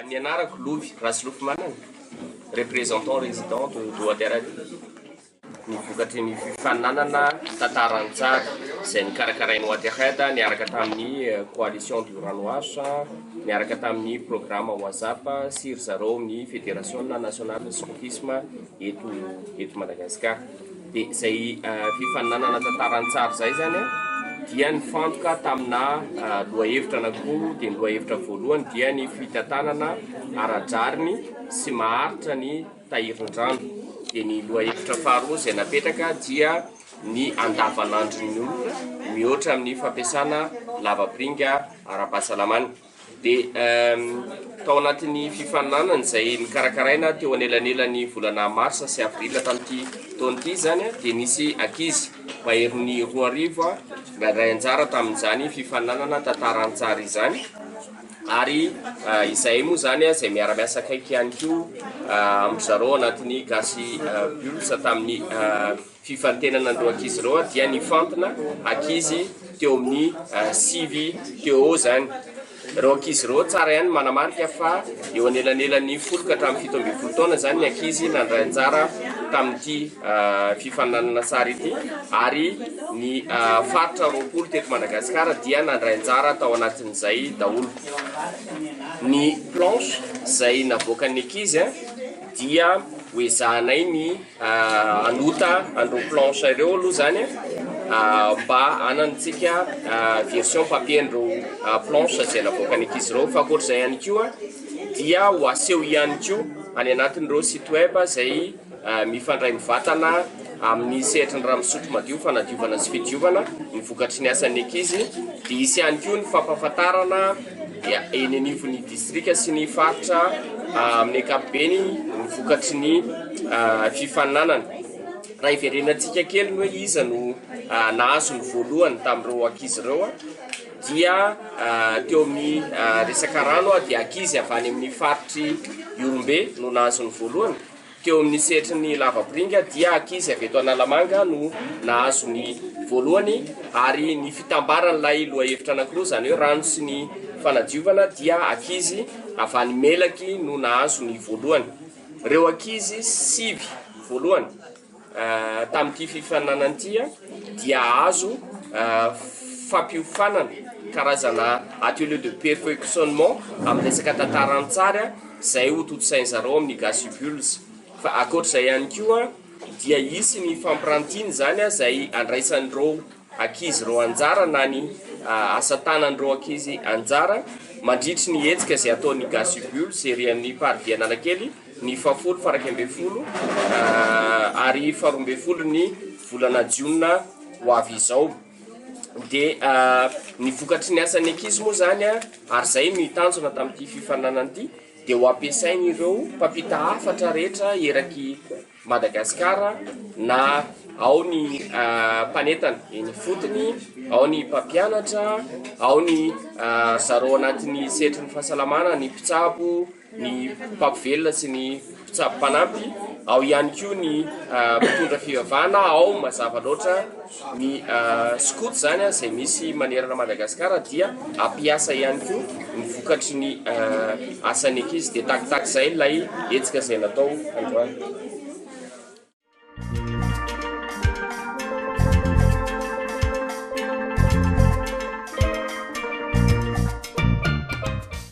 Ny anarako Lovy Rasilofy Manana, représentant résident de Dohaterady. Nivokatry ny fifaninanana tantaran-tsary izay nikarakarain'ny Ouattara niaraka tamin'ny coalition du ranoasa, niaraka tamin'ny programme WhatsApp sy ry zareo amin'ny fédération nationale de scoutisme eto Madagasikara. Dia izay fifaninanana tantaran-tsary zay zany dia nifantoka tamina lohahevitra anankiroa. Dia ny lohahevitra voalohany dia ny fitantanana ara-jariny sy maharitra ny tahirin-drano. Dia ny lohahevitra faharoa izay napetraka dia ny andavanandron'ny olona mihoatra amin'ny fampiasana lavapiringa ara-pahasalamana. Dia tao anatin'ny fifaninanana izay nikarakaraina teo anelanelan'ny volana marsa sy avrila tamin'ity taona ity zany dia nisy ankizy mahery 2,000 nadray anjara tamin'izany fifaninanana tantaran-tsary izany. Ary izay moa zany izay miara-miasa akaiky ihany koa amin'ny zareo anatin'ny gasy bulsa tamin'ny fifantenana andreo ankizy ireo dia nifantona ankizy teo amin'ny 5 teo zany. Ireo ankizy ireo tsara ihany manamarika fa eo anelanelan'ny 10 ka hatramin'ny 17 taona zany ny ankizy nandray anjara tamin'ity fifaninanana tsara ity. Ary ny faritra 20 teto Madagasikara dia nandray anjara tao anatin'izay daholo. Ny planche izay navoakan'ny ankizy dia hoezahanay ny anota andro planche ireo aloha zany mba anantsika version papier andro planche izay navoakan'ny ankizy ireo. Fa ankoatr'izay ihany koa dia ho aseho ihany koa any anatin'ireo site web izay mifandray mivatana amin'ny sehatry ny raha misotro madio fanadiovana sy fidiovana ny vokatry ny asan'ny ankizy. Dia isy ihany koa ny fampahafantarana eny anivon'ny distrika sy ny faritra amin'ny ankapobeny ny vokatry ny fifaninanana. Raha iverenantsika kely hoe iza no nahazo ny voalohany tamin'ireo ankizy ireo dia teo amin'ny resaka rano dia ankizy avy any amin'ny faritry Iorombe no nahazo ny voalohany. Teo amin'ny sehatry ny lavapiringa dia ankizy avy eto Analamanga no nahazo ny voalohany. Ary ny fitambaran'ilay lohahevitra anankiroa zany hoe rano sy ny fanadiovana dia ankizy avy any Melaky no nahazo ny voalohany. Ireo ankizy 5 voalohany tamin'ity fifaninanana ity dia azo fampiofanana karazana atelier de perfectionnement amin'ny resaka tantaran-tsary izay ho totosain'zareo amin'ny gasy bulsa. Fa ankoatr'izay ihany koa dia isy ny fampirantiana zany izay andraisan'ireo ankizy ireo anjara na ny asa tanan'ireo ankizy anjara mandritry ny hetsika izay ataon'ny gasy bulsa ery amin'ny parvia Analakely ny 10 faraka 12 ary 12 ny volana Jiona ho avy izao. Dia ny vokatry ny asan'ny ankizy moa zany ary izay mitanjona tamin'ity fifaninanana ity dia ho ampiasainy ireo mpampita hafatra rehetra eraky Madagasikara, na ao ny mpanentana eny fotony, ao ny mpampianatra, ao ny zareo anatin'ny sehatry ny fahasalamana, ny mpitsabo, ny mpampivelona sy ny mpitsabo-panampy, ao ihany koa ny mpitondra fivavahana, ao mazava loatra ny scout zany izay misy manerana Madagasikara dia ampiasa ihany koa ny vokatry ny asan'ny ankizy. Dia takitaky izay ilay hetsika izay natao androany.